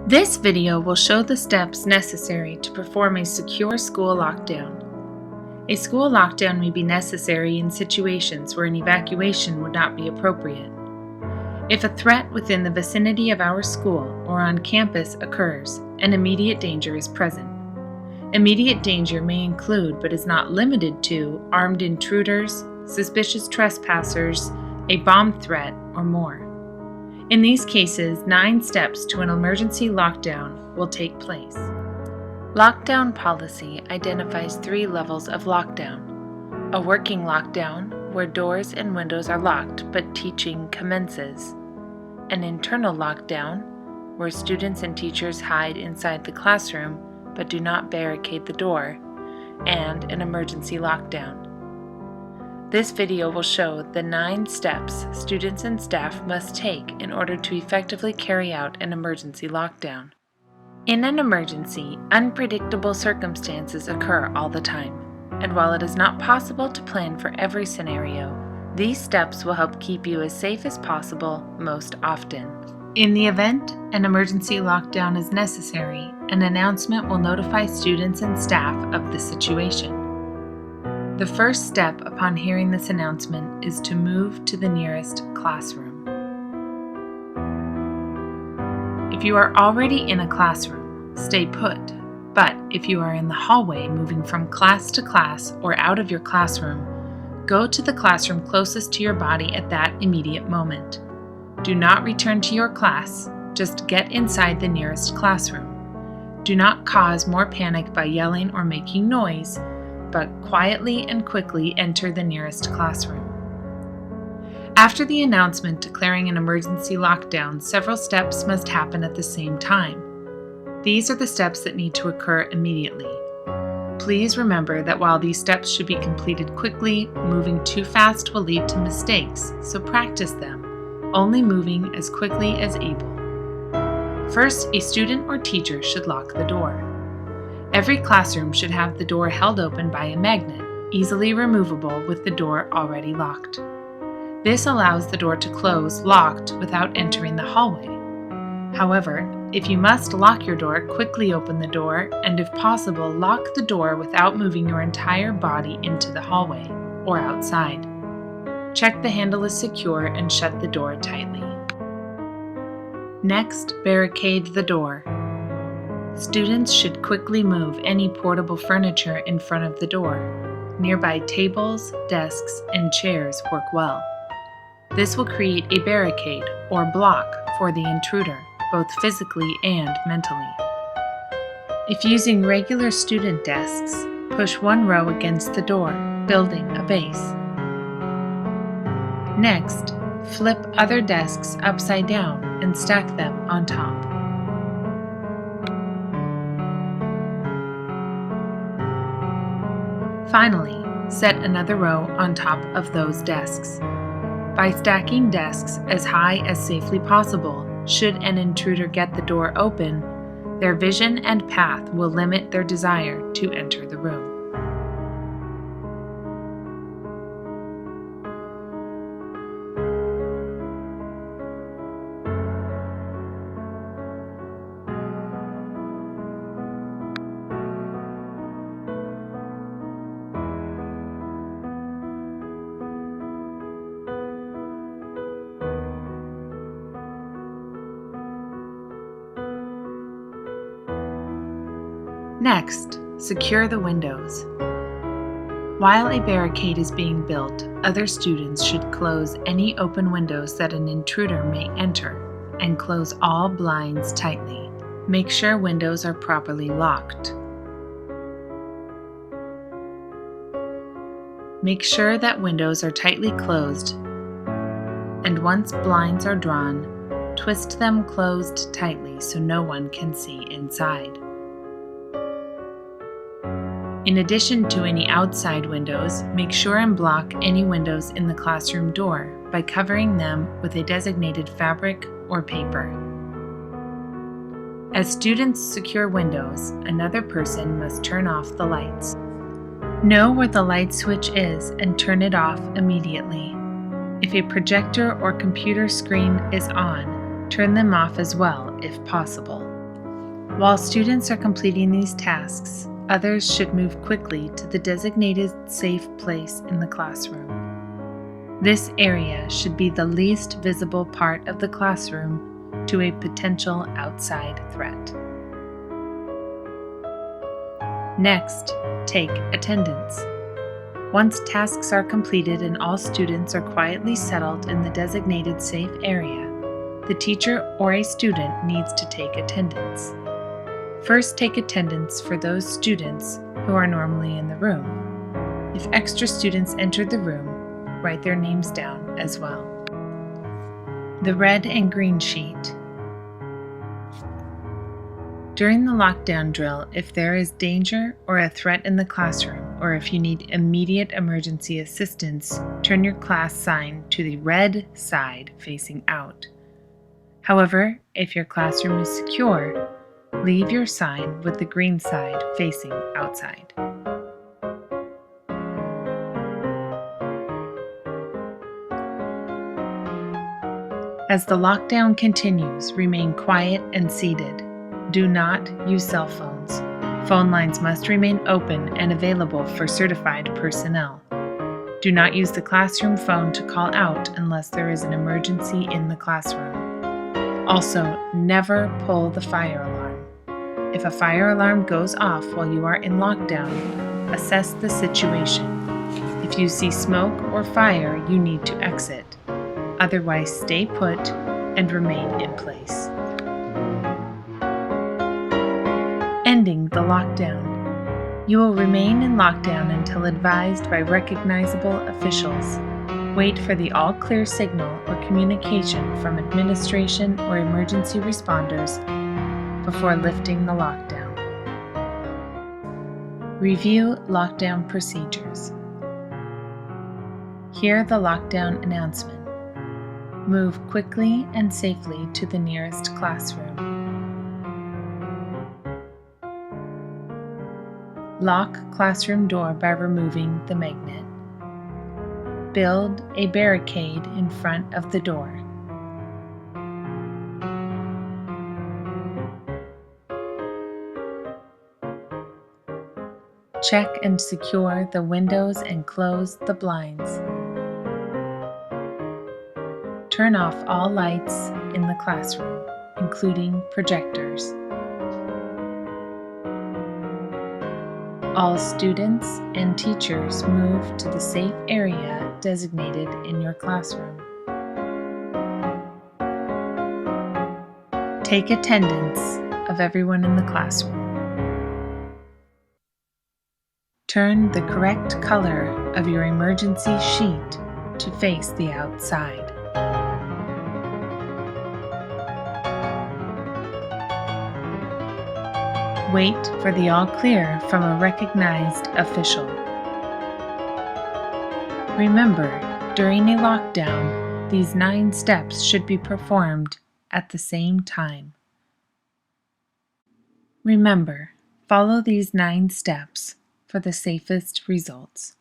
This video will show the steps necessary to perform a secure school lockdown. A school lockdown may be necessary in situations where an evacuation would not be appropriate. If a threat within the vicinity of our school or on campus occurs, an immediate danger is present. Immediate danger may include, but is not limited to, armed intruders, suspicious trespassers, a bomb threat, or more. In these cases, 9 steps to an emergency lockdown will take place. Lockdown policy identifies 3 levels of lockdown. A working lockdown, where doors and windows are locked but teaching commences. An internal lockdown, where students and teachers hide inside the classroom but do not barricade the door. And an emergency lockdown. This video will show the 9 steps students and staff must take in order to effectively carry out an emergency lockdown. In an emergency, unpredictable circumstances occur all the time, and while it is not possible to plan for every scenario, these steps will help keep you as safe as possible most often. In the event an emergency lockdown is necessary, an announcement will notify students and staff of the situation. The first step upon hearing this announcement is to move to the nearest classroom. If you are already in a classroom, stay put, but if you are in the hallway moving from class to class or out of your classroom, go to the classroom closest to your body at that immediate moment. Do not return to your class, just get inside the nearest classroom. Do not cause more panic by yelling or making noise, but quietly and quickly enter the nearest classroom. After the announcement declaring an emergency lockdown, several steps must happen at the same time. These are the steps that need to occur immediately. Please remember that while these steps should be completed quickly, moving too fast will lead to mistakes, so practice them, only moving as quickly as able. First, a student or teacher should lock the door. Every classroom should have the door held open by a magnet, easily removable with the door already locked. This allows the door to close locked without entering the hallway. However, if you must lock your door, quickly open the door, and if possible, lock the door without moving your entire body into the hallway or outside. Check the handle is secure and shut the door tightly. Next, barricade the door. Students should quickly move any portable furniture in front of the door. Nearby tables, desks, and chairs work well. This will create a barricade or block for the intruder, both physically and mentally. If using regular student desks, push one row against the door, building a base. Next, flip other desks upside down and stack them on top. Finally, set another row on top of those desks. By stacking desks as high as safely possible, should an intruder get the door open, their vision and path will limit their desire to enter the room. Next, secure the windows. While a barricade is being built, other students should close any open windows that an intruder may enter and close all blinds tightly. Make sure windows are properly locked. Make sure that windows are tightly closed, and once blinds are drawn, twist them closed tightly so no one can see inside. In addition to any outside windows, make sure and block any windows in the classroom door by covering them with a designated fabric or paper. As students secure windows, another person must turn off the lights. Know where the light switch is and turn it off immediately. If a projector or computer screen is on, turn them off as well if possible. While students are completing these tasks, others should move quickly to the designated safe place in the classroom. This area should be the least visible part of the classroom to a potential outside threat. Next, take attendance. Once tasks are completed and all students are quietly settled in the designated safe area, the teacher or a student needs to take attendance. First, take attendance for those students who are normally in the room. If extra students entered the room, write their names down as well. The red and green sheet. During the lockdown drill, if there is danger or a threat in the classroom, or if you need immediate emergency assistance, turn your class sign to the red side facing out. However, if your classroom is secure, leave your sign with the green side facing outside. As the lockdown continues, remain quiet and seated. Do not use cell phones. Phone lines must remain open and available for certified personnel. Do not use the classroom phone to call out unless there is an emergency in the classroom. Also, never pull the fire alarm. If a fire alarm goes off while you are in lockdown, assess the situation. If you see smoke or fire, you need to exit. Otherwise, stay put and remain in place. Ending the lockdown. You will remain in lockdown until advised by recognizable officials. Wait for the all-clear signal or communication from administration or emergency responders before lifting the lockdown. Review lockdown procedures. Hear the lockdown announcement. Move quickly and safely to the nearest classroom. Lock classroom door by removing the magnet. Build a barricade in front of the door. Check and secure the windows and close the blinds. Turn off all lights in the classroom, including projectors. All students and teachers move to the safe area designated in your classroom. Take attendance of everyone in the classroom. Turn the correct color of your emergency sheet to face the outside. Wait for the all clear from a recognized official. Remember, during a lockdown, these 9 steps should be performed at the same time. Remember, follow these 9 steps for the safest results.